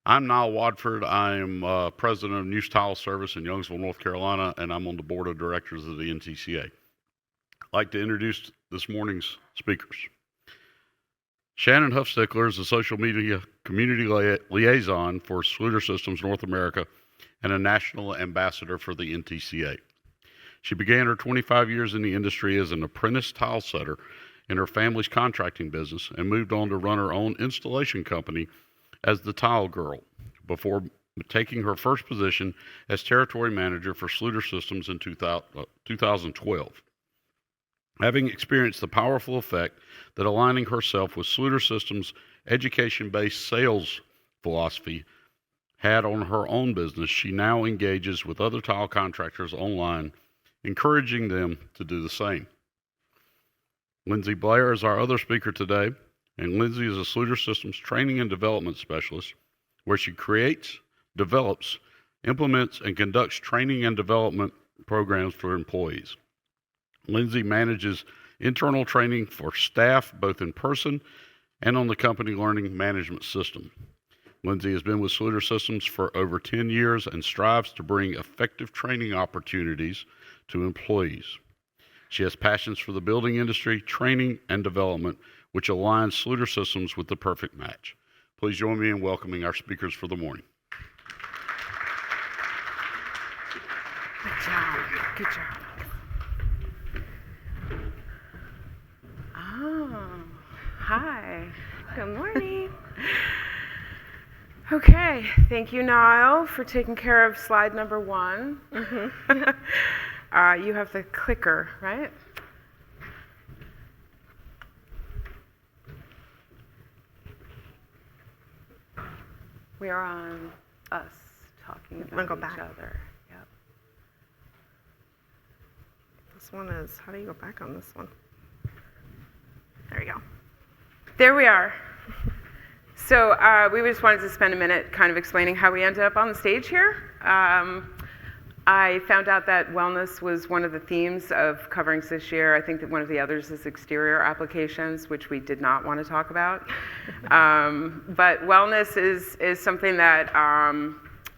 I'm Niall Wadford. I am president of News Tile Service in Youngsville, North Carolina, and I'm on the board of directors of the NTCA. I'd like to introduce this morning's speakers. Shannon Huffstickler is the social media community liaison for Schluter Systems North America and a national ambassador for the NTCA. She began her 25 years in the industry as an apprentice tile setter in her family's contracting business and moved on to run her own installation company as the Tile Girl before taking her first position as territory manager for Schluter Systems in 2012. Having experienced the powerful effect that aligning herself with Schluter Systems' education-based sales philosophy had on her own business, she now engages with other tile contractors online, encouraging them to do the same. Lindsay Blair is our other speaker today, and Lindsay is a Schluter Systems training and development specialist, where she creates, develops, implements, and conducts training and development programs for employees. Lindsay manages internal training for staff, both in person and on the company learning management system. Lindsay has been with Schluter Systems for over 10 years and strives to bring effective training opportunities to employees. She has passions for the building industry, training, and development, which aligns Schluter Systems with the perfect match. Please join me in welcoming our speakers for the morning. Good job. Good job. Oh, hi. Good morning. Okay, thank you, Niall, for taking care of slide number 1. You have the clicker, right? We are on us talking about each other. Yep. This one is, how do you go back on this one? There you go. There we are. So we just wanted to spend a minute kind of explaining how we ended up on the stage here. I found out that wellness was one of the themes of coverings this year. I think that one of the others is exterior applications, which we did not want to talk about. But wellness is something that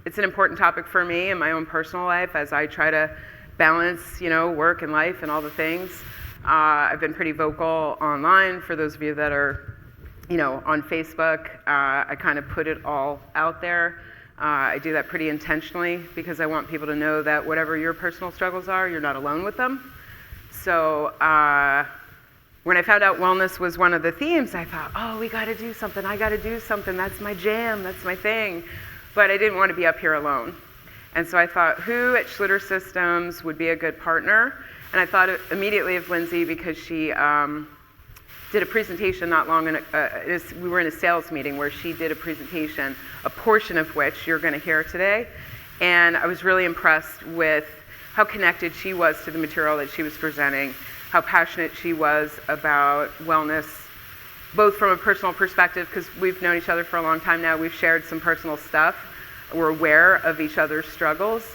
it's an important topic for me in my own personal life as I try to balance, work and life and all the things. I've been pretty vocal online. For those of you that are, on Facebook, I kind of put it all out there. I do that pretty intentionally because I want people to know that whatever your personal struggles are, you're not alone with them. So when I found out wellness was one of the themes, I thought, oh, we got to do something. I got to do something. That's my jam. That's my thing. But I didn't want to be up here alone. And so I thought, who at Schluter Systems would be a good partner? And I thought immediately of Lindsay because she did a presentation not long ago. We were in a sales meeting where she did a presentation, a portion of which you're going to hear today. And I was really impressed with how connected she was to the material that she was presenting, how passionate she was about wellness, both from a personal perspective, because we've known each other for a long time now. We've shared some personal stuff. We're aware of each other's struggles.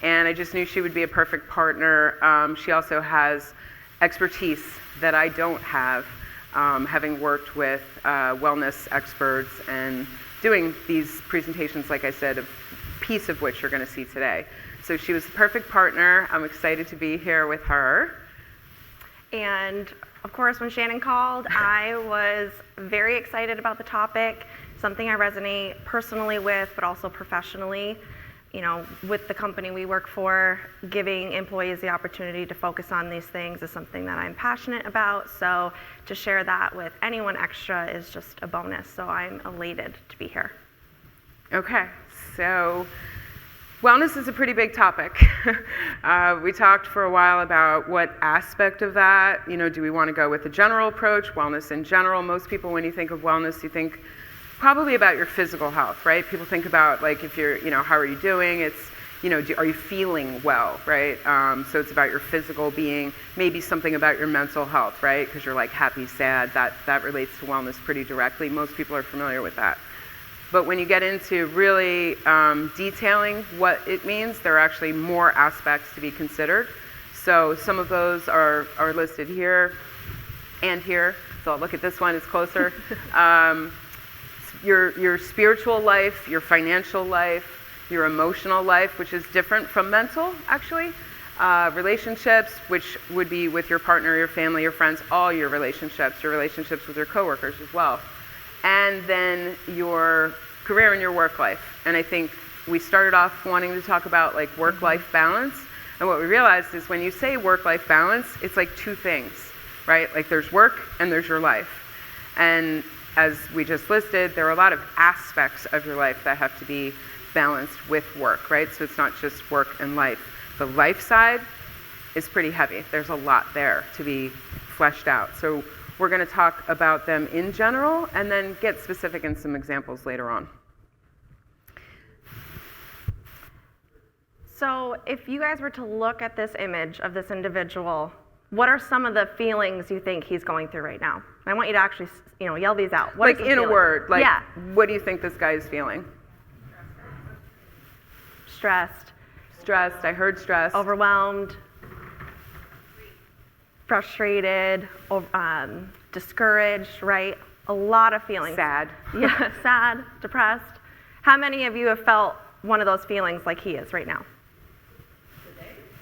And I just knew she would be a perfect partner. She also has expertise that I don't have, having worked with wellness experts and doing these presentations, like I said, a piece of which you're going to see today. So she was the perfect partner. I'm excited to be here with her. And of course, when Shannon called, I was very excited about the topic, something I resonate personally with, but also professionally. With the company we work for, giving employees the opportunity to focus on these things is something that I'm passionate about. So to share that with anyone extra is just a bonus. So I'm elated to be here. Okay, so wellness is a pretty big topic. We talked for a while about what aspect of that, do we want to go with the general approach, wellness in general? Most people, when you think of wellness, you think probably about your physical health, right? People think about, like, if you're, how are you doing? It's, are you feeling well, right? So it's about your physical being, maybe something about your mental health, right? Because you're like happy, sad, that relates to wellness pretty directly. Most people are familiar with that. But when you get into really detailing what it means, there are actually more aspects to be considered. So some of those are listed here and here. So I'll look at this one, it's closer. your spiritual life, your financial life, your emotional life, which is different from mental, actually. Relationships, which would be with your partner, your family, your friends, all your relationships with your coworkers as well. And then your career and your work life. And I think we started off wanting to talk about like work-life balance. And what we realized is when you say work-life balance, it's like two things, right? Like there's work and there's your life. And as we just listed, there are a lot of aspects of your life that have to be balanced with work, right? So it's not just work and life. The life side is pretty heavy. There's a lot there to be fleshed out. So we're going to talk about them in general and then get specific in some examples later on. So if you guys were to look at this image of this individual, what are some of the feelings you think he's going through right now? I want you to actually, yell these out. What like in a word, like what do you think this guy is feeling? Stressed. Stressed, I heard stressed. Overwhelmed. Frustrated. Discouraged, right? A lot of feelings. Sad. Yeah, sad, depressed. How many of you have felt one of those feelings like he is right now?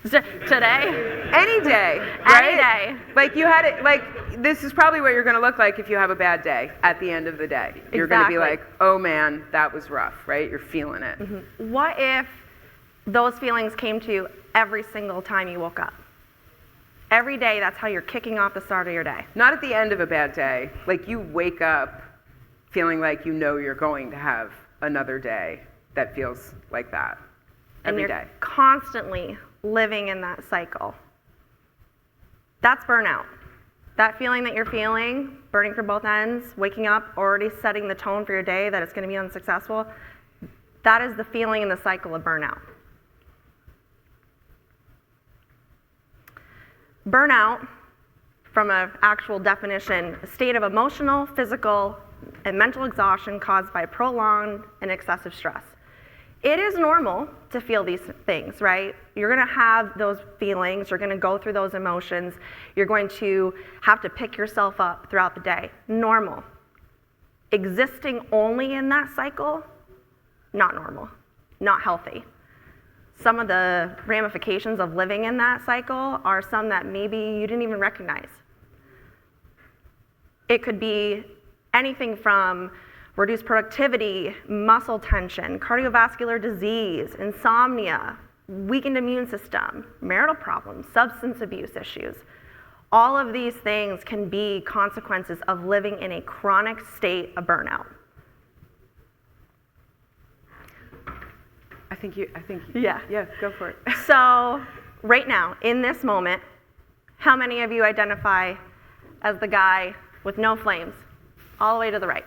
Today? Any day, right? Any day. Like you had it, like this is probably what you're going to look like if you have a bad day at the end of the day. You're going to be like, oh man, that was rough, right? You're feeling it. Mm-hmm. What if those feelings came to you every single time you woke up? Every day, that's how you're kicking off the start of your day. Not at the end of a bad day. Like you wake up feeling like you know you're going to have another day that feels like that every day. And you're constantly living in that cycle. That's burnout. That feeling that you're feeling, burning from both ends, waking up, already setting the tone for your day that it's going to be unsuccessful, that is the feeling in the cycle of burnout. Burnout, from an actual definition, a state of emotional, physical, and mental exhaustion caused by prolonged and excessive stress. It is normal to feel these things, right? You're going to have those feelings, you're going to go through those emotions, you're going to have to pick yourself up throughout the day. Normal. Existing only in that cycle, not normal, not healthy. Some of the ramifications of living in that cycle are some that maybe you didn't even recognize. It could be anything from reduced productivity, muscle tension, cardiovascular disease, insomnia, weakened immune system, marital problems, substance abuse issues. All of these things can be consequences of living in a chronic state of burnout. Yeah, go for it. So right now, in this moment, how many of you identify as the guy with no flames, all the way to the right?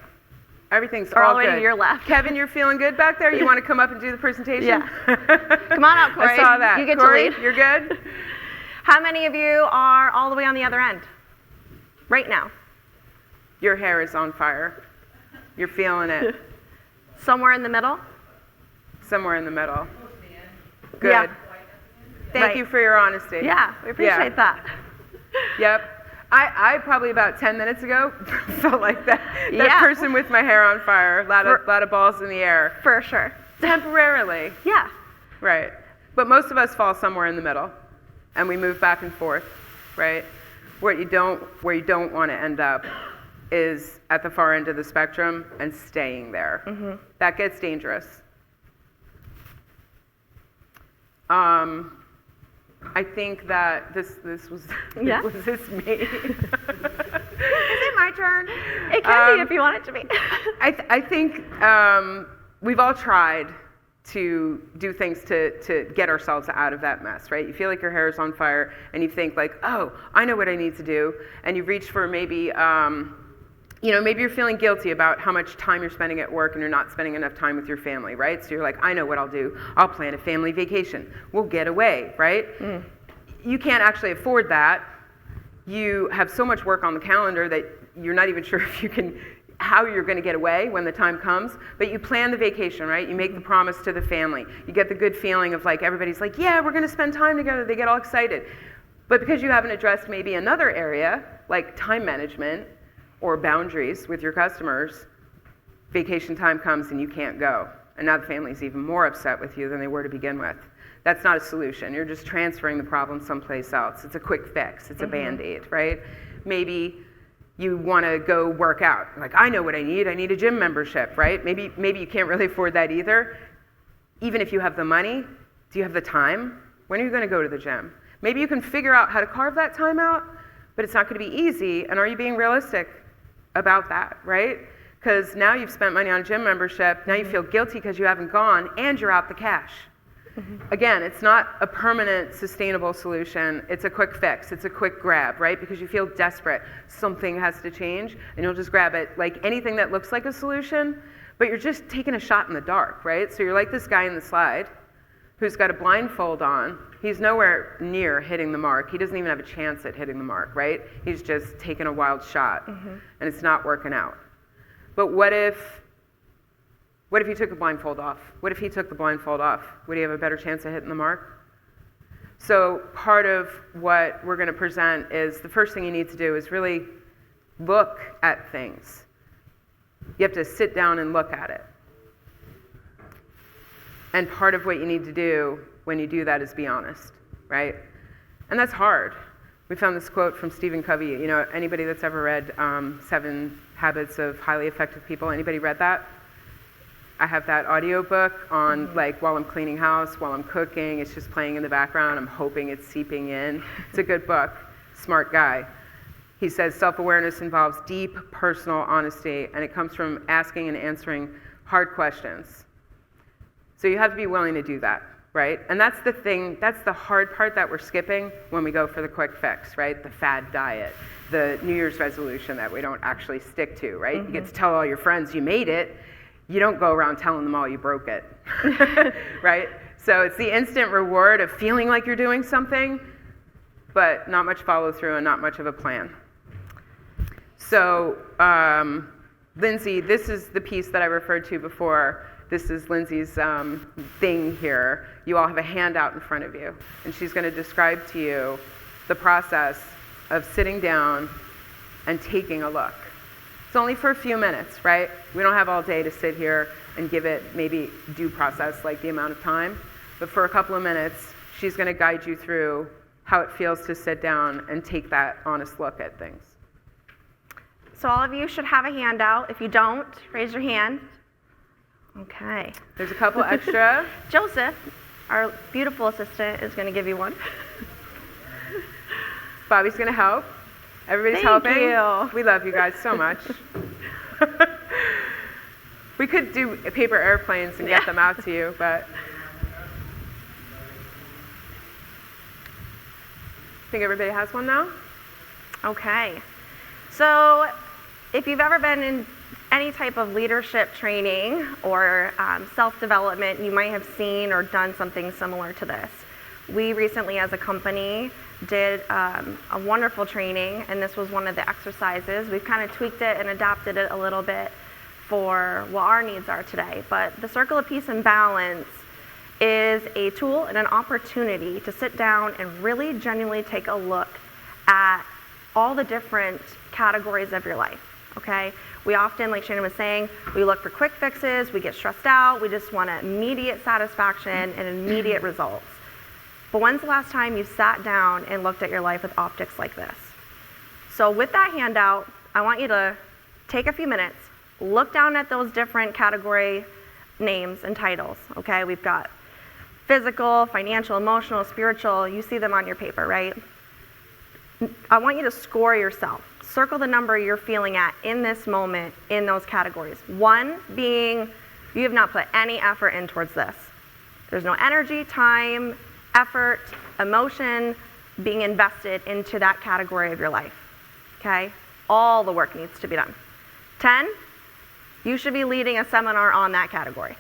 Everything's or all the way good. to your left. Kevin, you're feeling good back there? You want to come up and do the presentation? Yeah. Come on up, Corey. I saw that. You get Corey, to lead. You're good? How many of you are all the way on the other end? Right now. Your hair is on fire. You're feeling it. Somewhere in the middle? Somewhere in the middle. Good. Yeah. Thank you for your honesty. Yeah, we appreciate that. Yep. I probably about 10 minutes ago felt like that person with my hair on fire, a lot of balls in the air. For sure. Temporarily. Yeah. Right. But most of us fall somewhere in the middle, and we move back and forth, right? Where you don't want to end up is at the far end of the spectrum and staying there. Mm-hmm. That gets dangerous. I think that this was was this me? Is it my turn? It can be if you want it to be. I think we've all tried to do things to get ourselves out of that mess, right? You feel like your hair is on fire and you think like, oh, I know what I need to do. And you reach for maybe, maybe you're feeling guilty about how much time you're spending at work and you're not spending enough time with your family, right? So you're like, I know what I'll do. I'll plan a family vacation. We'll get away, right? Mm. You can't actually afford that. You have so much work on the calendar that you're not even sure if you can, how you're going to get away when the time comes, but you plan the vacation, right? You make the promise to the family. You get the good feeling of like, everybody's like, yeah, we're going to spend time together. They get all excited. But because you haven't addressed maybe another area, like time management or boundaries with your customers, vacation time comes and you can't go. And now the family's even more upset with you than they were to begin with. That's not a solution. You're just transferring the problem someplace else. It's a quick fix. It's a Band-Aid, right? Maybe you want to go work out. Like, I know what I need. I need a gym membership, right? Maybe you can't really afford that either. Even if you have the money, do you have the time? When are you going to go to the gym? Maybe you can figure out how to carve that time out, but it's not going to be easy. And are you being realistic about that, right? Because now you've spent money on a gym membership. Now you feel guilty because you haven't gone, and you're out the cash. Again, it's not a permanent, sustainable solution. It's a quick fix. It's a quick grab, right? Because you feel desperate. Something has to change, and you'll just grab it. Like anything that looks like a solution, but you're just taking a shot in the dark, right? So you're like this guy in the slide who's got a blindfold on. He's nowhere near hitting the mark. He doesn't even have a chance at hitting the mark, right? He's just taking a wild shot, and it's not working out. But what if he took the blindfold off? What if he took the blindfold off? Would he have a better chance of hitting the mark? So part of what we're going to present is the first thing you need to do is really look at things. You have to sit down and look at it. And part of what you need to do when you do that is be honest, right? And that's hard. We found this quote from Stephen Covey. You know, anybody that's ever read 7 Habits of Highly Effective People, anybody read that? I have that audiobook on, like, while I'm cleaning house, while I'm cooking. It's just playing in the background. I'm hoping it's seeping in. It's a good book. Smart guy. He says self-awareness involves deep personal honesty, and it comes from asking and answering hard questions. So you have to be willing to do that, right? And that's the thing, that's the hard part that we're skipping when we go for the quick fix, right? The fad diet, the New Year's resolution that we don't actually stick to, right? You get to tell all your friends you made it. You don't go around telling them all you broke it, right? So it's the instant reward of feeling like you're doing something, but not much follow through and not much of a plan. So Lindsay, this is the piece that I referred to before. This is Lindsay's thing here. You all have a handout in front of you, and she's going to describe to you the process of sitting down and taking a look. It's only for a few minutes, right? We don't have all day to sit here and give it maybe due process, like the amount of time. But for a couple of minutes, she's going to guide you through how it feels to sit down and take that honest look at things. So all of you should have a handout. If you don't, raise your hand. Okay. There's a couple extra. Joseph, our beautiful assistant, is going to give you one. Bobby's going to help. Everybody's Thank helping. you. We love you guys so much. We could do paper airplanes and get them out to you, but I think everybody has one now. Okay. So if you've ever been in any type of leadership training or self-development, you might have seen or done something similar to this. We recently, as a company, did a wonderful training, and this was one of the exercises. We've kind of tweaked it and adapted it a little bit for what our needs are today. But the Circle of Peace and Balance is a tool and an opportunity to sit down and really genuinely take a look at all the different categories of your life, okay? We often, like Shannon was saying, we look for quick fixes, we get stressed out, we just want immediate satisfaction and immediate results. But when's the last time you sat down and looked at your life with optics like this? So with that handout, I want you to take a few minutes, look down at those different category names and titles, okay? We've got physical, financial, emotional, spiritual. You see them on your paper, right? I want you to score yourself. Circle the number you're feeling at in this moment in those categories. 1 being you have not put any effort in towards this. There's no energy, time, effort, emotion being invested into that category of your life, okay? All the work needs to be done. 10, you should be leading a seminar on that category.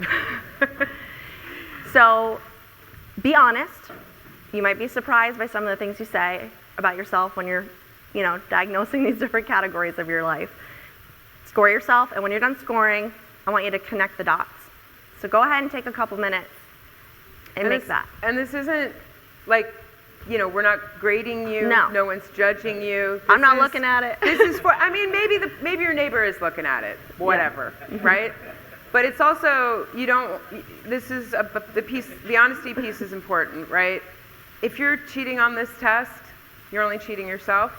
So be honest. You might be surprised by some of the things you say about yourself when you're, diagnosing these different categories of your life. Score yourself, and when you're done scoring, I want you to connect the dots. So go ahead and take a couple minutes and make that. And this isn't like we're not grading you. No. No one's judging you. I'm not looking at it. This is for, I mean, maybe your neighbor is looking at it, whatever, right? But it's also, this is, the honesty piece is important, right? If you're cheating on this test, you're only cheating yourself.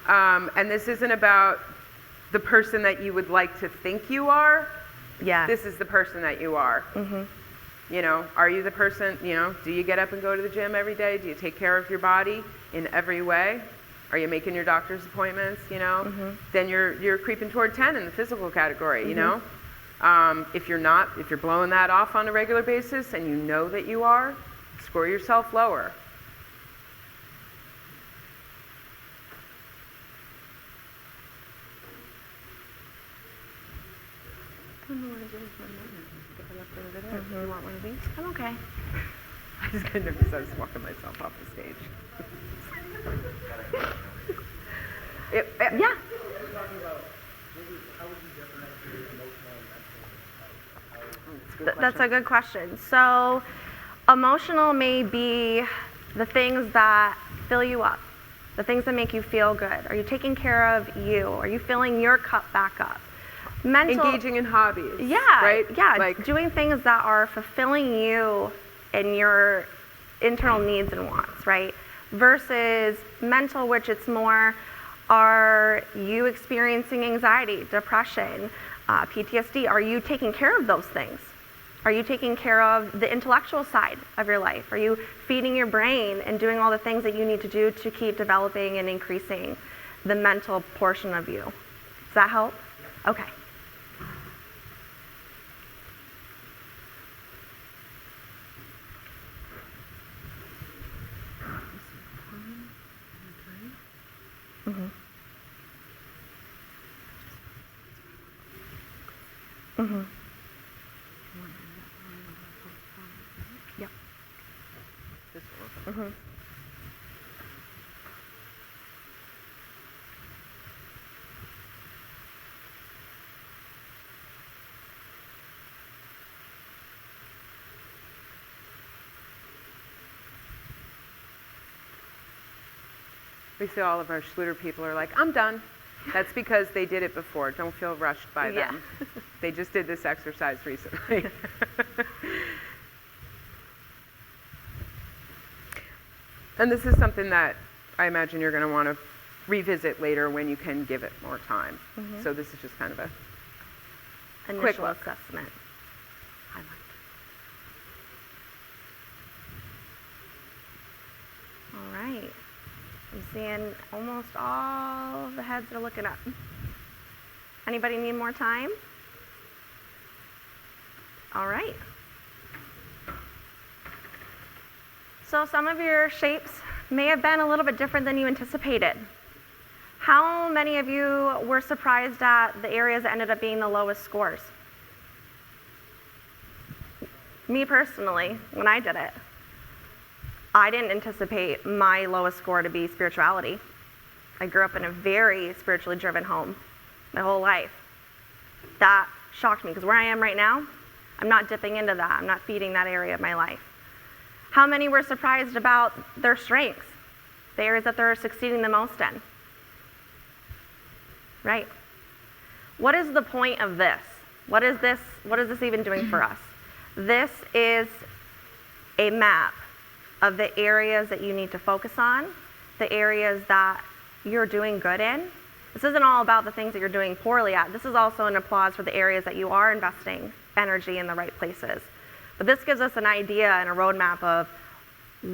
And this isn't about the person that you would like to think you are. Yeah. This is the person that you are. Are you the person, do you get up and go to the gym every day? Do you take care of your body in every way? Are you making your doctor's appointments, Then you're creeping toward 10 in the physical category, If you're blowing that off on a regular basis and you know that you are, score yourself lower. You want one of these? I'm okay. I just got nervous. I was walking myself off the stage. Yeah. That's a good question. So, emotional may be the things that fill you up, the things that make you feel good. Are you taking care of you? Are you filling your cup back up? Mental, engaging in hobbies. Yeah, right? Yeah, doing things that are fulfilling you and your internal needs and wants, right? Versus mental, which it's more, are you experiencing anxiety, depression, PTSD? Are you taking care of those things? Are you taking care of the intellectual side of your life? Are you feeding your brain and doing all the things that you need to do to keep developing and increasing the mental portion of you? Does that help? Okay. Yep. We see all of our Schluter people are like, I'm done. That's because they did it before. Don't feel rushed by them. They just did this exercise recently. And this is something that I imagine you're going to want to revisit later when you can give it more time. So this is just kind of a Initial quick look. assessment. All right. I'm seeing almost all the heads are looking up. Anybody need more time? All right. So some of your shapes may have been a little bit different than you anticipated. How many of you were surprised at the areas that ended up being the lowest scores? Me personally, when I did it, I didn't anticipate my lowest score to be spirituality. I grew up in a very spiritually driven home my whole life. That shocked me because where I am right now, I'm not dipping into that. I'm not feeding that area of my life. How many were surprised about their strengths, the areas that they're succeeding the most in? Right? What is the point of this? What is this even doing for us? This is a map of the areas that you need to focus on, the areas that you're doing good in. This isn't all about the things that you're doing poorly at. This is also an applause for the areas that you are investing energy in the right places. But this gives us an idea and a roadmap of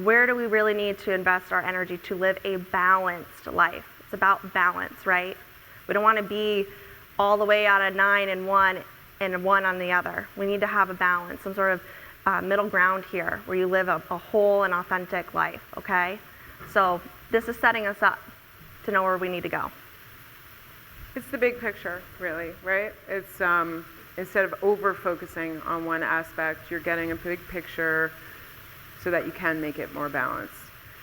where do we really need to invest our energy to live a balanced life. It's about balance, right? We don't want to be all the way out of 9 and 1 and 1 on the other. We need to have a balance, some sort of middle ground here where you live a whole and authentic life, okay? So this is setting us up to know where we need to go. It's the big picture, really, right? It's instead of over-focusing on one aspect, you're getting a big picture so that you can make it more balanced.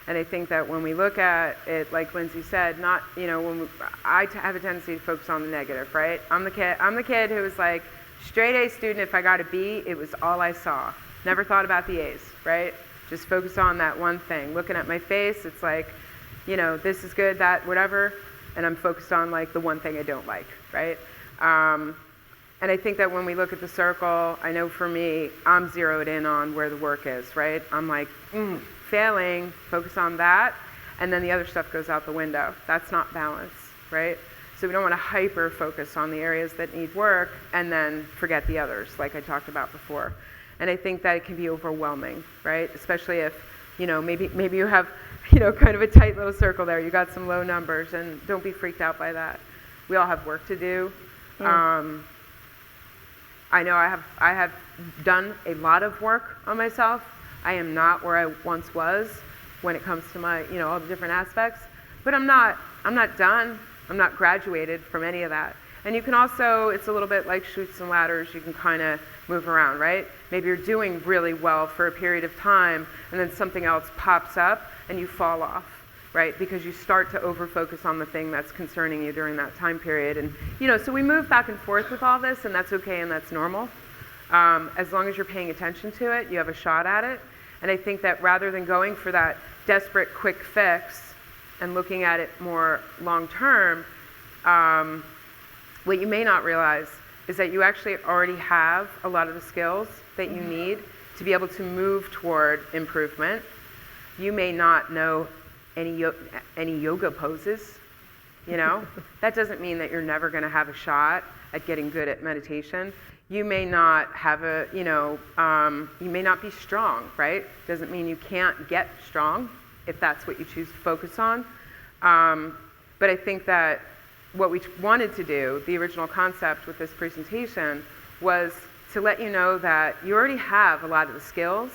And I think that when we look at it, like Lindsay said, not, I have a tendency to focus on the negative, right? I'm the kid who was like, straight A student, if I got a B, it was all I saw. Never thought about the A's, right? Just focus on that one thing. Looking at my face, it's like, you know, this is good, that, whatever, and I'm focused on like the one thing I don't like, right? And I think that when we look at the circle, I know for me, I'm zeroed in on where the work is, right? I'm like, failing, focus on that, and then the other stuff goes out the window. That's not balance, right? So we don't want to hyper focus on the areas that need work and then forget the others, like I talked about before. And I think that it can be overwhelming, right? Especially if, you know, maybe you have, you know, kind of a tight little circle there. You got some low numbers, and don't be freaked out by that. We all have work to do. I know I have done a lot of work on myself. I am not where I once was when it comes to my, you know, all the different aspects. But I'm not done. I'm not graduated from any of that. And you can also, it's a little bit like chutes and ladders. You can kind of move around, right? Maybe you're doing really well for a period of time, and then something else pops up and you fall off, right? Because you start to over-focus on the thing that's concerning you during that time period. And, you know, so we move back and forth with all this, and that's okay and that's normal. As long as you're paying attention to it, you have a shot at it. And I think that rather than going for that desperate quick fix and looking at it more long-term, what you may not realize is that you actually already have a lot of the skills that you need to be able to move toward improvement. You may not know any yoga poses, you know? That doesn't mean that you're never going to have a shot at getting good at meditation. You may not have a, you know, you may not be strong, right? Doesn't mean you can't get strong if that's what you choose to focus on. But I think that what we wanted to do, the original concept with this presentation, was to let you know that you already have a lot of the skills.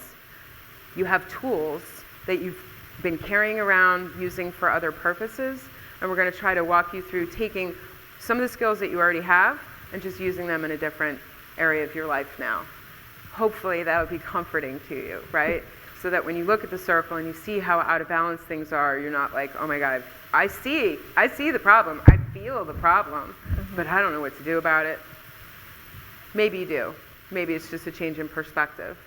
You have tools that you've been carrying around using for other purposes, and we're going to try to walk you through taking some of the skills that you already have and just using them in a different area of your life now. Hopefully that would be comforting to you, right? So that when you look at the circle and you see how out of balance things are, you're not like, oh my God, I see the problem, I feel the problem, but I don't know what to do about it. Maybe you do. Maybe it's just a change in perspective.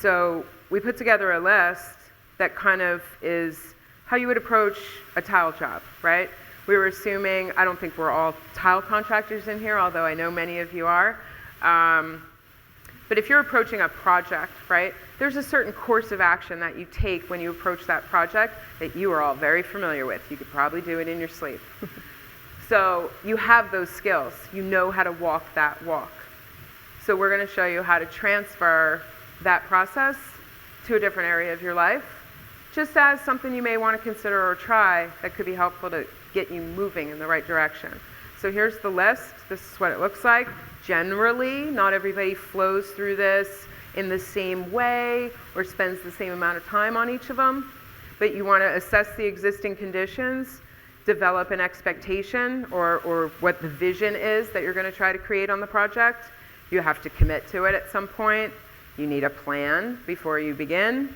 So we put together a list that kind of is how you would approach a tile job, right? We were assuming, I don't think we're all tile contractors in here, although I know many of you are. But if you're approaching a project, right, there's a certain course of action that you take when you approach that project that you are all very familiar with. You could probably do it in your sleep. So you have those skills. You know how to walk that walk. So we're going to show you how to transfer that process to a different area of your life, just as something you may want to consider or try that could be helpful to get you moving in the right direction. So here's the list. This is what it looks like. Generally, not everybody flows through this in the same way or spends the same amount of time on each of them, but you want to assess the existing conditions, develop an expectation or what the vision is that you're going to try to create on the project. You have to commit to it at some point. You need a plan before you begin.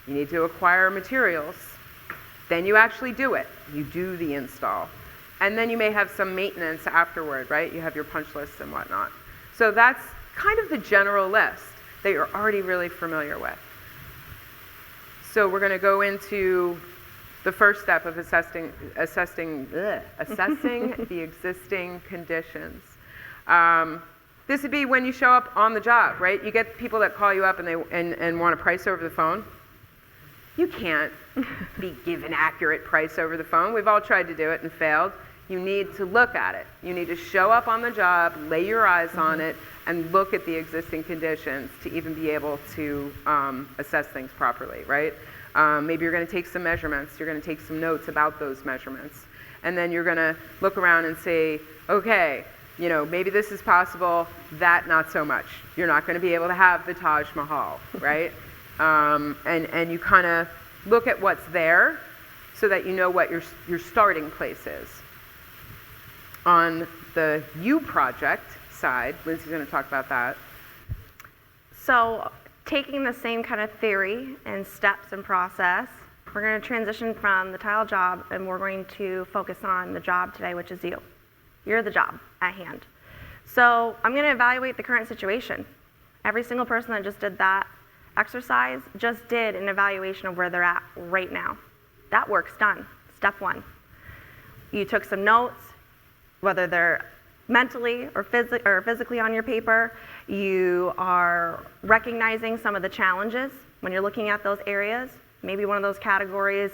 You need to acquire materials. Then you actually do it. You do the install. And then you may have some maintenance afterward, right? You have your punch lists and whatnot. So that's kind of the general list that you're already really familiar with. So we're going to go into the first step of assessing the existing conditions. This would be when you show up on the job, right? You get people that call you up and want a price over the phone. You can't be given accurate price over the phone. We've all tried to do it and failed. You need to look at it. You need to show up on the job, lay your eyes on it, and look at the existing conditions to even be able to assess things properly, right? Maybe you're going to take some measurements. You're going to take some notes about those measurements. And then you're going to look around and say, okay, you know, maybe this is possible, that not so much. You're not going to be able to have the Taj Mahal, right? And you kind of look at what's there so that you know what your starting place is. On the U project side, Lindsay's going to talk about that. So taking the same kind of theory and steps and process, we're going to transition from the tile job and we're going to focus on the job today, which is you. You're the job at hand. So I'm going to evaluate the current situation. Every single person that just did that, exercise just did an evaluation of where they're at right now. That work's done. Step one. You took some notes, whether they're mentally or physically on your paper. You are recognizing some of the challenges when you're looking at those areas. Maybe one of those categories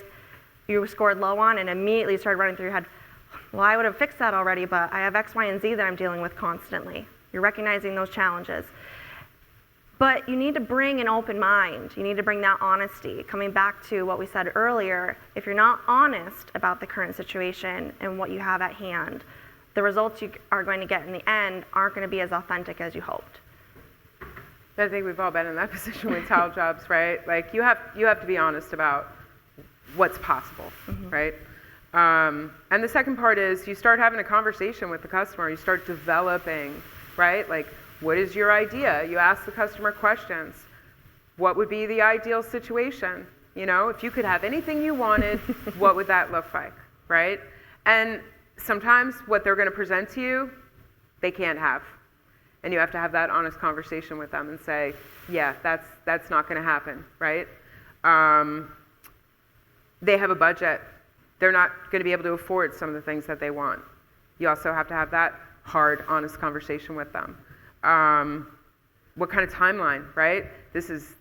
you scored low on and immediately started running through your head, well, I would have fixed that already, but I have X, Y, and Z that I'm dealing with constantly. You're recognizing those challenges. But you need to bring an open mind. You need to bring that honesty. Coming back to what we said earlier, if you're not honest about the current situation and what you have at hand, the results you are going to get in the end aren't going to be as authentic as you hoped. I think we've all been in that position with tile jobs, right? Like you have to be honest about what's possible, right? And the second part is you start having a conversation with the customer. You start developing, right? Like, what is your idea? You ask the customer questions. What would be the ideal situation? You know, if you could have anything you wanted, what would that look like, right? And sometimes what they're going to present to you, they can't have. And you have to have that honest conversation with them and say, yeah, that's not going to happen, right? They have a budget. They're not going to be able to afford some of the things that they want. You also have to have that hard, honest conversation with them. What kind of timeline, right? This is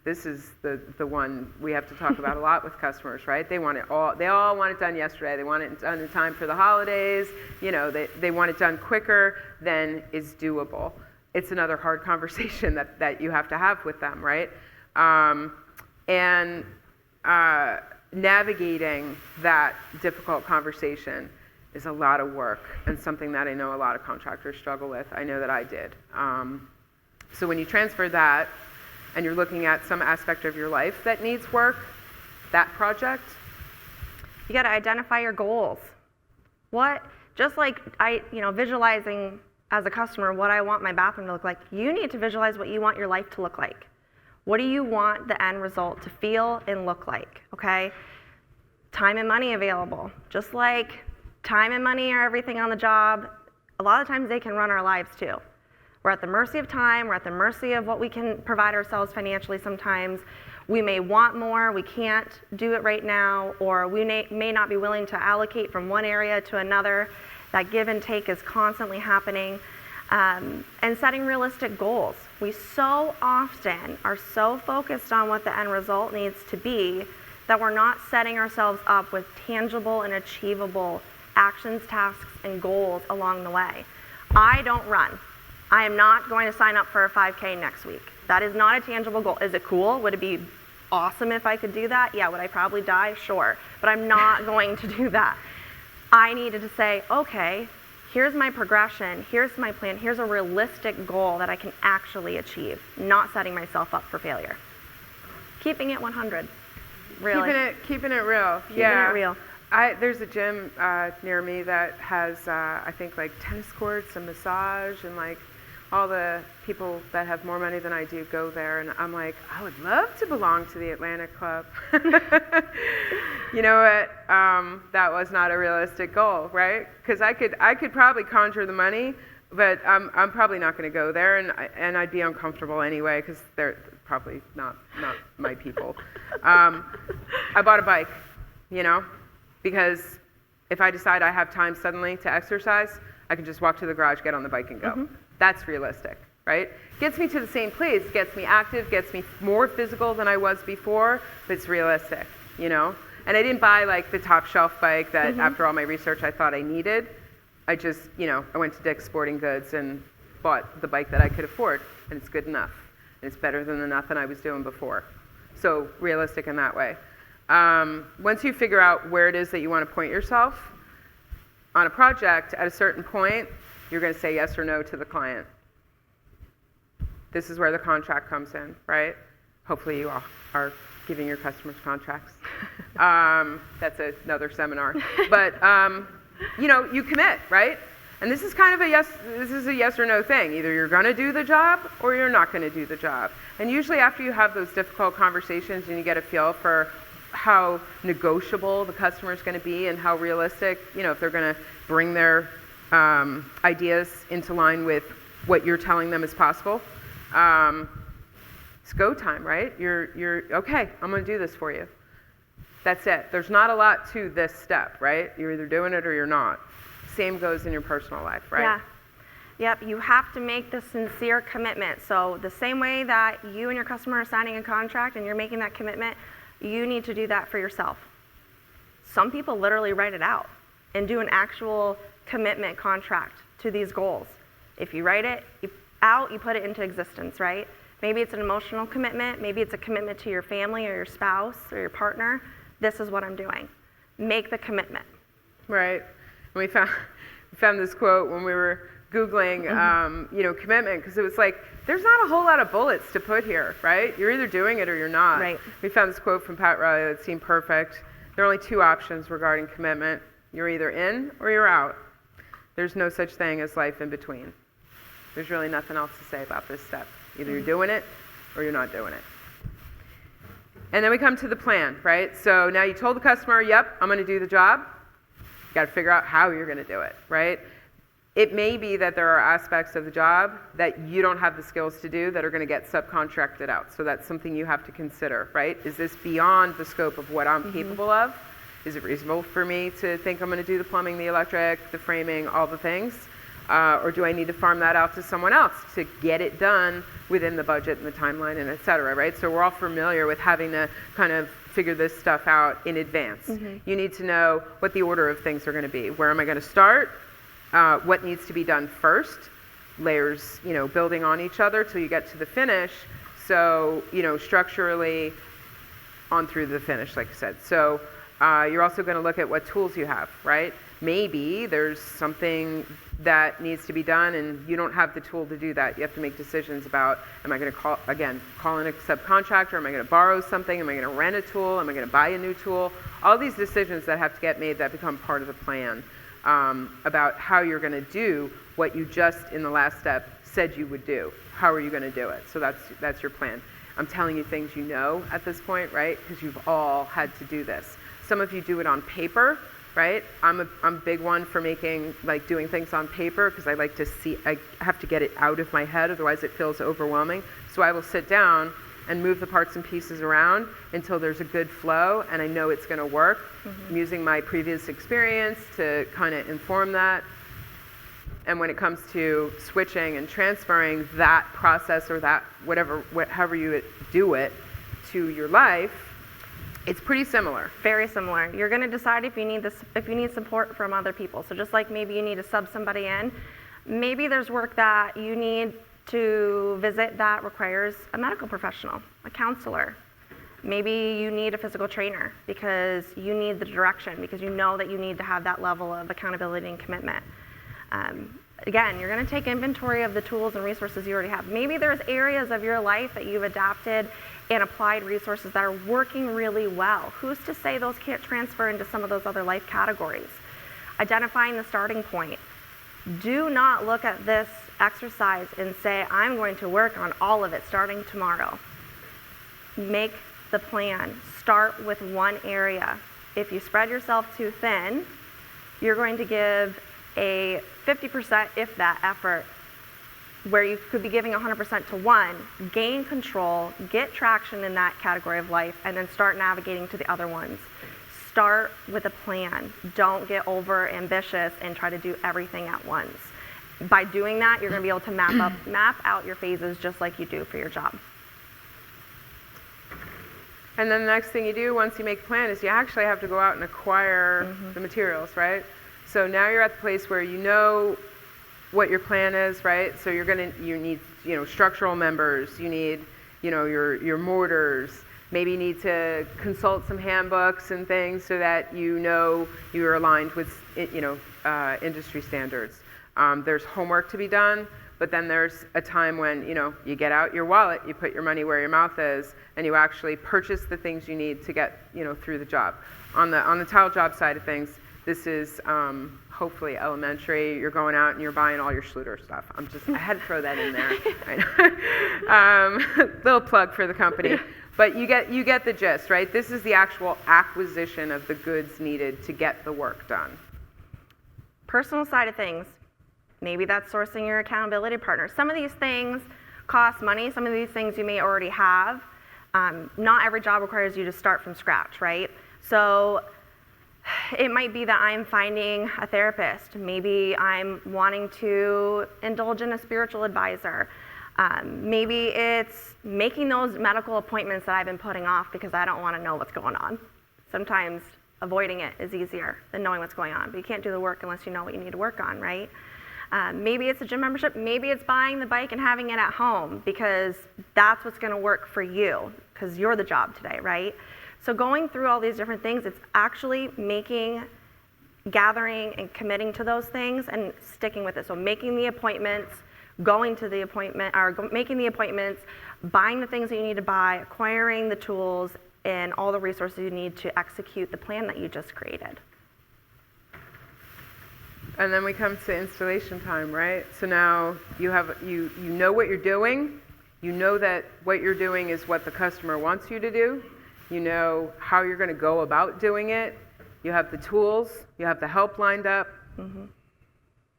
the one we have to talk about a lot with customers, right? They all want it done yesterday. They want it done in time for the holidays. You know, they want it done quicker than is doable. It's another hard conversation that you have to have with them, right? Navigating that difficult conversation is a lot of work and something that I know a lot of contractors struggle with. I know that I did. So when you transfer that and you're looking at some aspect of your life that needs work, that project, you got to identify your goals. Just like visualizing as a customer what I want my bathroom to look like, you need to visualize what you want your life to look like. What do you want the end result to feel and look like, okay? Time and money available. Just like time and money are everything on the job, a lot of times they can run our lives too. We're at the mercy of time, we're at the mercy of what we can provide ourselves financially sometimes. We may want more, we can't do it right now, or we may not be willing to allocate from one area to another. That give and take is constantly happening. And setting realistic goals. We so often are so focused on what the end result needs to be that we're not setting ourselves up with tangible and achievable actions, tasks, and goals along the way. I don't run. I am not going to sign up for a 5K next week. That is not a tangible goal. Is it cool? Would it be awesome if I could do that? Yeah. Would I probably die? Sure. But I'm not going to do that. I needed to say, okay, here's my progression, here's my plan, here's a realistic goal that I can actually achieve, not setting myself up for failure. Keeping it 100, really. Keeping it real. Keeping it real. There's a gym near me that has, I think, like tennis courts and massage, and like all the people that have more money than I do go there, and I'm like, I would love to belong to the Atlantic Club. You know what? That was not a realistic goal, right? Because I could probably conjure the money, but I'm probably not going to go there, and I'd be uncomfortable anyway because they're probably not my people. I bought a bike, you know, because if I decide I have time suddenly to exercise, I can just walk to the garage, get on the bike, and go. Mm-hmm. That's realistic, right? Gets me to the same place, gets me active, gets me more physical than I was before, but it's realistic, you know? And I didn't buy like the top shelf bike that after all my research I thought I needed. I just, I went to Dick's Sporting Goods and bought the bike that I could afford, and it's good enough. And it's better than the nothing I was doing before. So realistic in that way. Once you figure out where it is that you want to point yourself on a project, at a certain point, you're going to say yes or no to the client. This is where the contract comes in, right? Hopefully you all are giving your customers contracts. That's another seminar. But, you commit, right? And this is kind of this is a yes or no thing. Either you're going to do the job or you're not going to do the job. And usually after you have those difficult conversations and you get a feel for how negotiable the customer is going to be and how realistic, if they're going to bring their ideas into line with what you're telling them is possible, It's go time, right? You're okay, I'm gonna do this for you. That's it. There's not a lot to this step, right? You're either doing it or you're not. Same goes in your personal life, right? Yeah. Yep, you have to make the sincere commitment. So the same way that you and your customer are signing a contract and you're making that commitment, you need to do that for yourself. Some people literally write it out and do an actual commitment contract to these goals. If you write it out, you put it into existence, right? Maybe it's an emotional commitment, maybe it's a commitment to your family or your spouse or your partner. This is what I'm doing. Make the commitment. Right. And we found this quote when we were Googling, commitment, because it was like, there's not a whole lot of bullets to put here, right? You're either doing it or you're not. Right. We found this quote from Pat Riley that seemed perfect. There are only two options regarding commitment. You're either in or you're out. There's no such thing as life in between. There's really nothing else to say about this step. Either you're doing it or you're not doing it. And then we come to the plan, right? So now you told the customer, yep, I'm going to do the job. You got to figure out how you're going to do it, right? It may be that there are aspects of the job that you don't have the skills to do that are going to get subcontracted out. So that's something you have to consider, right? Is this beyond the scope of what I'm capable of? Is it reasonable for me to think I'm going to do the plumbing, the electric, the framing, all the things? Or do I need to farm that out to someone else to get it done within the budget and the timeline and et cetera, right? So we're all familiar with having to kind of figure this stuff out in advance. You need to know what the order of things are going to be. Where am I going to start? What needs to be done first? Layers, building on each other till you get to the finish. So, structurally on through the finish, like I said. So you're also going to look at what tools you have, right? Maybe there's something that needs to be done and you don't have the tool to do that. You have to make decisions about, am I going to call in a subcontractor? Am I going to borrow something? Am I going to rent a tool? Am I going to buy a new tool? All these decisions that have to get made that become part of the plan about how you're going to do what you just in the last step said you would do. How are you going to do it? So that's your plan. I'm telling you things you know at this point, right? Because you've all had to do this. Some of you do it on paper, right? I'm a big one for doing things on paper because I like to see, I have to get it out of my head, otherwise it feels overwhelming. So I will sit down and move the parts and pieces around until there's a good flow and I know it's going to work. I'm using my previous experience to kind of inform that. And when it comes to switching and transferring that process or that however you do it to your life, it's pretty similar. Very similar. You're going to decide if you need support from other people. So just like maybe you need to sub somebody in, maybe there's work that you need to visit that requires a medical professional, a counselor. Maybe you need a physical trainer because you need the direction, because you know that you need to have that level of accountability and commitment. Again, you're going to take inventory of the tools and resources you already have. Maybe there's areas of your life that you've adapted and applied resources that are working really well. Who's to say those can't transfer into some of those other life categories? Identifying the starting point. Do not look at this exercise and say, I'm going to work on all of it starting tomorrow. Make the plan. Start with one area. If you spread yourself too thin, you're going to give a 50%, if that, effort where you could be giving 100% to one, gain control, get traction in that category of life, and then start navigating to the other ones. Start with a plan. Don't get over ambitious and try to do everything at once. By doing that, you're going to be able to map out your phases just like you do for your job. And then the next thing you do once you make a plan is you actually have to go out and acquire the materials, right? So now you're at the place where you know what your plan is, right? So you need, structural members, you need, your mortars, maybe you need to consult some handbooks and things so that you're aligned with, industry standards. There's homework to be done, but then there's a time when, you get out your wallet, you put your money where your mouth is, and you actually purchase the things you need to get, through the job. On the tile job side of things, this is hopefully elementary. You're going out and you're buying all your Schluter stuff. I had to throw that in there. Little plug for the company. But you get the gist, right? This is the actual acquisition of the goods needed to get the work done. Personal side of things, maybe that's sourcing your accountability partner. Some of these things cost money. Some of these things you may already have. Not every job requires you to start from scratch, right? So it might be that I'm finding a therapist. Maybe I'm wanting to indulge in a spiritual advisor. Maybe it's making those medical appointments that I've been putting off because I don't want to know what's going on. Sometimes avoiding it is easier than knowing what's going on, but you can't do the work unless you know what you need to work on, right? Maybe it's a gym membership. Maybe it's buying the bike and having it at home because that's what's going to work for you because you're the job today, right? So going through all these different things, it's actually gathering and committing to those things and sticking with it. So making the appointments, going to the appointment, or making the appointments, buying the things that you need to buy, acquiring the tools, and all the resources you need to execute the plan that you just created. And then we come to installation time, right? So now you know what you're doing. You know that what you're doing is what the customer wants you to do. You know how you're going to go about doing it. You have the tools. You have the help lined up. Mm-hmm.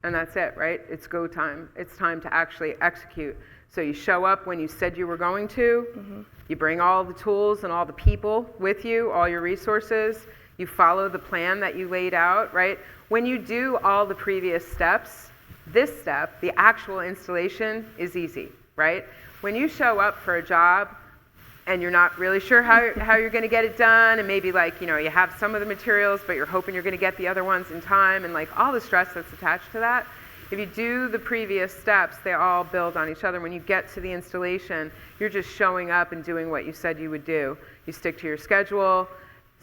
And that's it, right? It's go time. It's time to actually execute. So you show up when you said you were going to. Mm-hmm. You bring all the tools and all the people with you, all your resources. You follow the plan that you laid out, right? When you do all the previous steps, this step, the actual installation, is easy, right? When you show up for a job and you're not really sure how you're going to get it done, and maybe you have some of the materials, but you're hoping you're going to get the other ones in time, and all the stress that's attached to that. If you do the previous steps, they all build on each other. When you get to the installation, you're just showing up and doing what you said you would do. You stick to your schedule.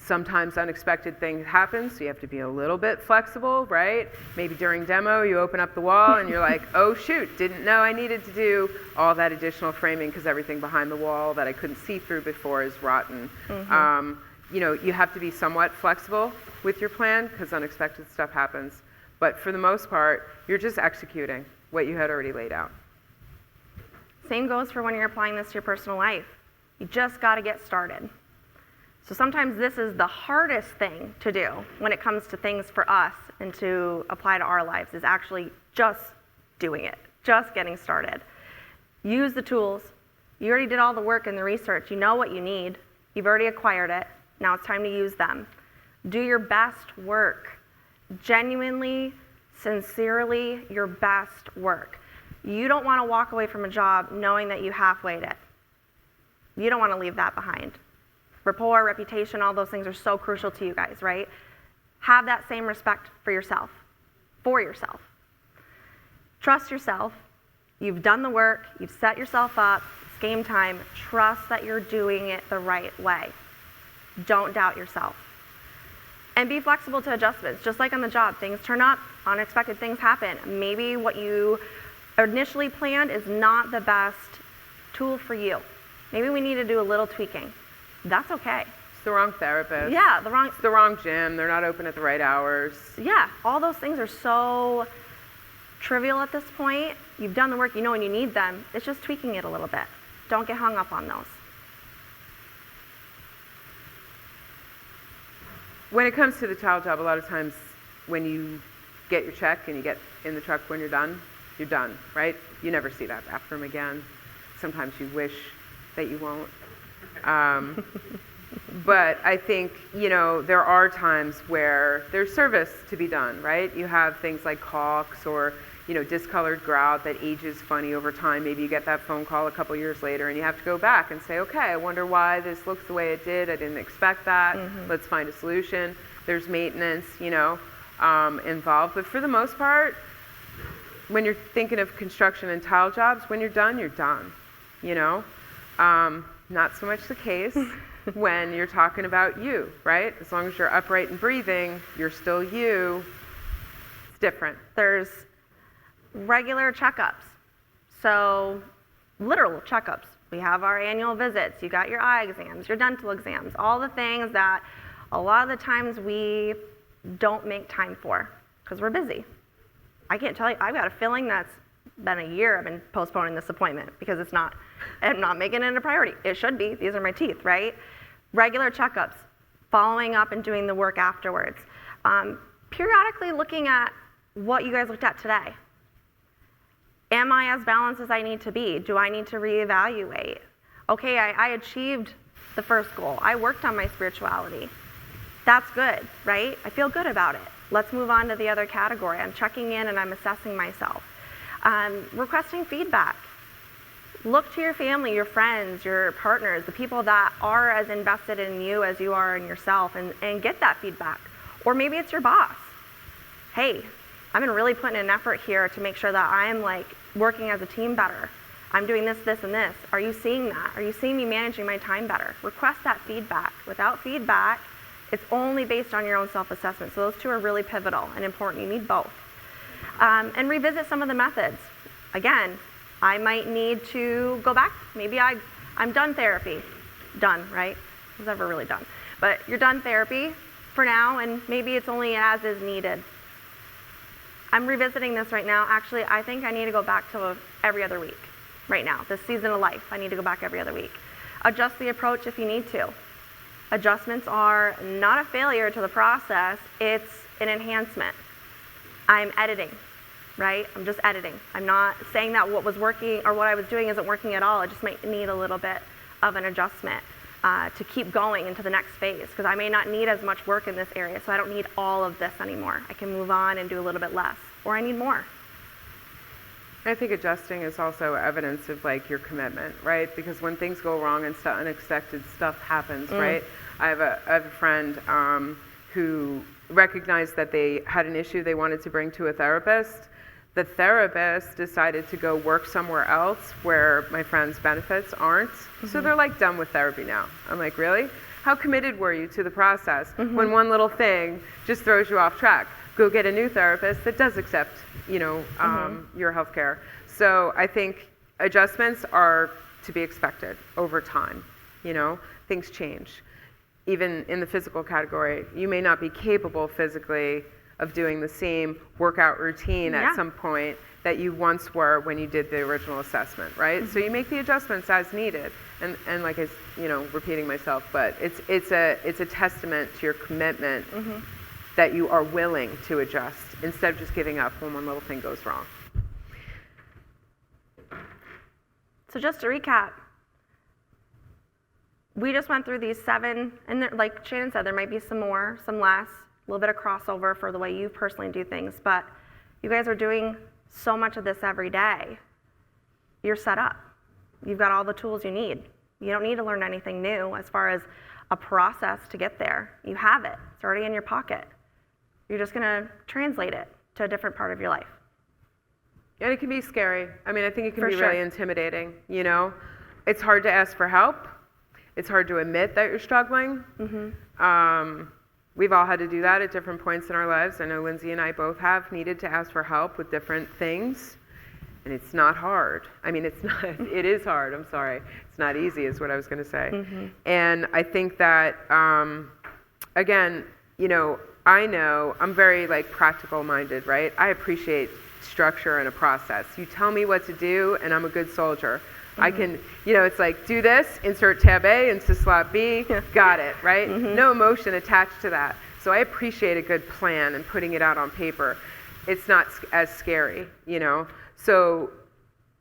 Sometimes unexpected things happen, so you have to be a little bit flexible, right? Maybe during demo, you open up the wall and you're like, oh shoot, didn't know I needed to do all that additional framing because everything behind the wall that I couldn't see through before is rotten. Mm-hmm. You have to be somewhat flexible with your plan because unexpected stuff happens. But for the most part, you're just executing what you had already laid out. Same goes for when you're applying this to your personal life. You just got to get started. So sometimes this is the hardest thing to do when it comes to things for us and to apply to our lives, is actually just doing it, just getting started. Use the tools. You already did all the work and the research. You know what you need. You've already acquired it. Now it's time to use them. Do your best work. Genuinely, sincerely, your best work. You don't want to walk away from a job knowing that you halfwayed it. You don't want to leave that behind. Rapport, reputation, all those things are so crucial to you guys, right? Have that same respect for yourself. Trust yourself. You've done the work. You've set yourself up. It's game time. Trust that you're doing it the right way. Don't doubt yourself. And be flexible to adjustments. Just like on the job, things turn up, unexpected things happen. Maybe what you initially planned is not the best tool for you. Maybe we need to do a little tweaking. That's okay. It's the wrong therapist. Yeah, It's the wrong gym. They're not open at the right hours. Yeah, all those things are so trivial at this point. You've done the work, you know when you need them. It's just tweaking it a little bit. Don't get hung up on those. When it comes to the tile job, a lot of times when you get your check and you get in the truck when you're done, right? You never see that bathroom again. Sometimes you wish that you won't. But I think, there are times where there's service to be done, right? You have things like caulks or, discolored grout that ages funny over time. Maybe you get that phone call a couple years later and you have to go back and say, okay, I wonder why this looks the way it did. I didn't expect that. Mm-hmm. Let's find a solution. There's maintenance, involved. But for the most part, when you're thinking of construction and tile jobs, when you're done, you're done, Not so much the case when you're talking about you, right? As long as you're upright and breathing, you're still you. It's different. There's regular checkups. So literal checkups. We have our annual visits. You got your eye exams, your dental exams, all the things that a lot of the times we don't make time for because we're busy. I can't tell you, I've got a feeling that's been a year I've been postponing this appointment because I'm not making it a priority. It should be. These are my teeth, right? Regular checkups, following up and doing the work afterwards. Periodically looking at what you guys looked at today. Am I as balanced as I need to be? Do I need to reevaluate? Okay, I achieved the first goal. I worked on my spirituality. That's good, right? I feel good about it. Let's move on to the other category. I'm checking in and I'm assessing myself. Requesting feedback. Look to your family, your friends, your partners, the people that are as invested in you as you are in yourself, and get that feedback. Or maybe it's your boss. Hey, I've been really putting an effort here to make sure that I'm like working as a team better. I'm doing this, this, and this. Are you seeing that? Are you seeing me managing my time better? Request that feedback. Without feedback, it's only based on your own self-assessment. So those two are really pivotal and important. You need both. And revisit some of the methods. Again, I might need to go back. Maybe I'm done therapy. Done, right? Who's ever really done? But you're done therapy for now, and maybe it's only as is needed. I'm revisiting this right now. Actually, I think I need to go back to every other week right now. This season of life, I need to go back every other week. Adjust the approach if you need to. Adjustments are not a failure to the process, it's an enhancement. I'm editing, right? I'm just editing. I'm not saying that what was working or what I was doing isn't working at all. I just might need a little bit of an adjustment to keep going into the next phase, because I may not need as much work in this area, so I don't need all of this anymore. I can move on and do a little bit less, or I need more. I think adjusting is also evidence of like your commitment, right? Because when things go wrong and unexpected stuff happens, right? I have a friend who recognized that they had an issue they wanted to bring to a therapist. The therapist decided to go work somewhere else where my friend's benefits aren't. So they're like done with therapy now. I'm like, really? How committed were you to the process when one little thing just throws you off track? Go get a new therapist that does accept, your health care. So I think adjustments are to be expected over time. Things change. Even in the physical category, you may not be capable physically of doing the same workout routine at some point that you once were when you did the original assessment, right? So you make the adjustments as needed. And like repeating myself, but it's a testament to your commitment that you are willing to adjust instead of just giving up when one little thing goes wrong. So just to recap, we just went through these 7, and like Shannon said, there might be some more, some less, a little bit of crossover for the way you personally do things, but you guys are doing so much of this every day. You're set up. You've got all the tools you need. You don't need to learn anything new as far as a process to get there. You have it. It's already in your pocket. You're just going to translate it to a different part of your life. And it can be scary. I mean, I think it can For be sure. really intimidating, It's hard to ask for help. It's hard to admit that you're struggling. We've all had to do that at different points in our lives. I know Lindsay and I both have needed to ask for help with different things. And it's not hard. I mean, it is hard, I'm sorry. It's not easy is what I was gonna say. And I think that, again, I know I'm very practical minded, right? I appreciate structure and a process. You tell me what to do and I'm a good soldier. I can, it's like, do this, insert tab A into slot B, got it, right? No emotion attached to that. So I appreciate a good plan and putting it out on paper. It's not as scary, So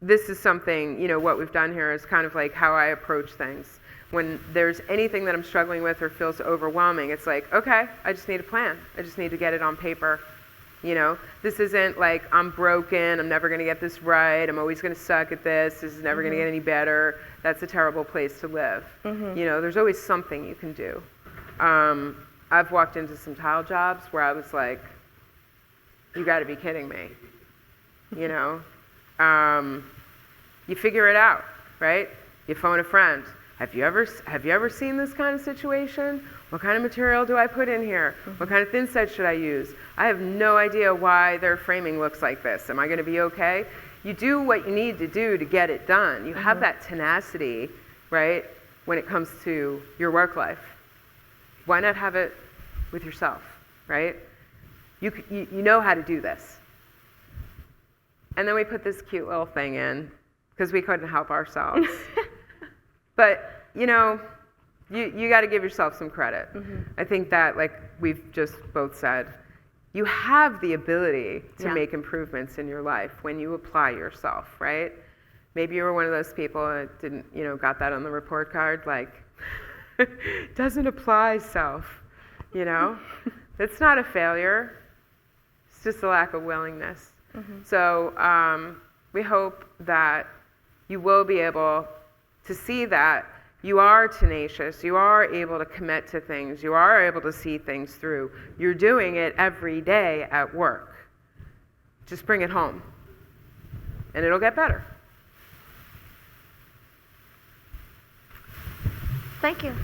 this is something, what we've done here is kind of like how I approach things. When there's anything that I'm struggling with or feels overwhelming, it's like, okay, I just need a plan. I just need to get it on paper. This isn't like I'm broken, I'm never gonna get this right, I'm always gonna suck at this is never gonna get any better. That's a terrible place to live. There's always something you can do. I've walked into some tile jobs where I was like, you gotta be kidding me. You figure it out, right? You phone a friend. Have you ever seen this kind of situation? What kind of material do I put in here? What kind of thin set should I use? I have no idea why their framing looks like this. Am I going to be okay? You do what you need to do to get it done. You have that tenacity, right, when it comes to your work life. Why not have it with yourself, right? You know how to do this. And then we put this cute little thing in because we couldn't help ourselves. But, you got to give yourself some credit. I think that, like we've just both said, you have the ability to Yeah. make improvements in your life when you apply yourself, right? Maybe you were one of those people that didn't, got that on the report card, like, doesn't apply self, It's not a failure. It's just a lack of willingness. So we hope that you will be able to see that you are tenacious, you are able to commit to things, you are able to see things through. You're doing it every day at work. Just bring it home, and it'll get better. Thank you.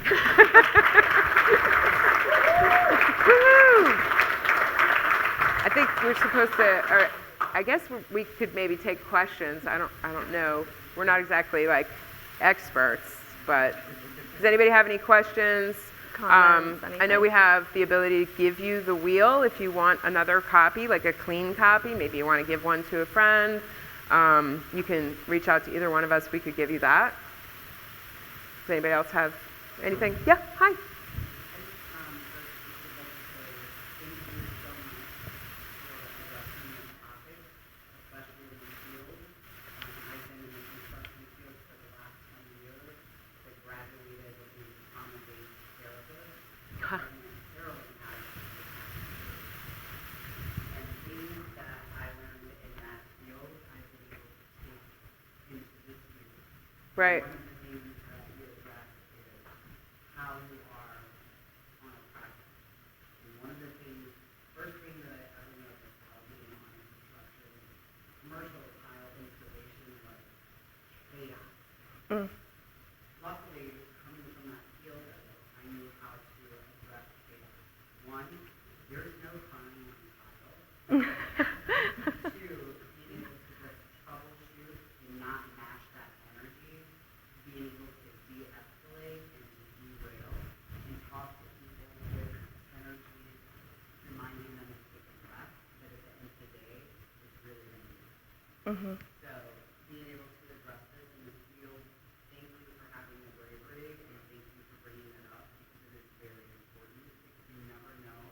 I think we're supposed to, or I guess we could maybe take questions. I don't know. We're not exactly like experts, but does anybody have any questions? Comments, I know anything? we have the ability to give you the wheel if you want another copy, like a clean copy. Maybe you want to give one to a friend. You can reach out to either one of us. We could give you that. Does anybody else have anything? Yeah, hi. Huh. Right. One of the things that you address is how you are on a project. And one of the things, first thing that I ever noticed while being on infrastructure and commercial tile installation was chaos. Luckily, coming from that field of it, I knew how to address chaos. One, there's no time on tile. Two, being able to just troubleshoot and not match that energy, being able to de-escalate and to derail and talk to people with energy, reminding them to take a breath, that at the end of the day, it's really going to be. So being able to address this in the field, thank you for having the bravery and thank you for bringing it up because it is very important because you never know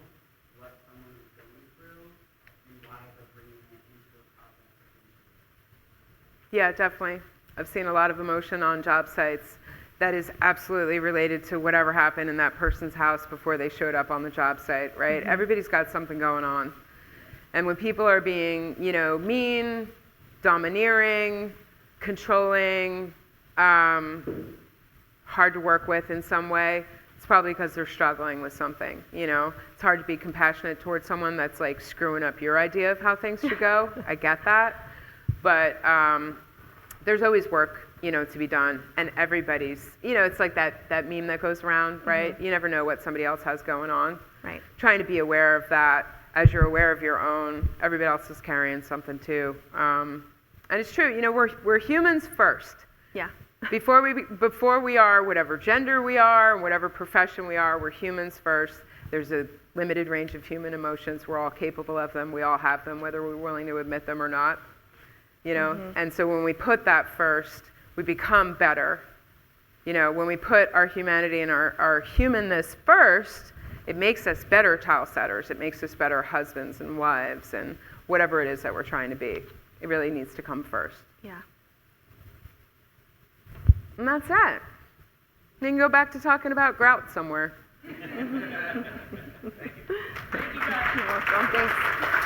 what someone is going through and why they're bringing it into a project or into it. Yeah, definitely. I've seen a lot of emotion on job sites that is absolutely related to whatever happened in that person's house before they showed up on the job site, right? Everybody's got something going on. And when people are being, mean, domineering, controlling, hard to work with in some way, it's probably because they're struggling with something, It's hard to be compassionate towards someone that's like screwing up your idea of how things should go. I get that. But there's always work, to be done. And everybody's, it's like that meme that goes around, right? You never know what somebody else has going on. Right. Trying to be aware of that as you're aware of your own. Everybody else is carrying something too. And it's true, we're humans first. Yeah. Before we are whatever gender we are, whatever profession we are, we're humans first. There's a limited range of human emotions. We're all capable of them. We all have them, whether we're willing to admit them or not. And so when we put that first, we become better. When we put our humanity and our humanness first, it makes us better tile setters. It makes us better husbands and wives and whatever it is that we're trying to be. It really needs to come first. Yeah. And that's it. You can go back to talking about grout somewhere. You're welcome. Thanks.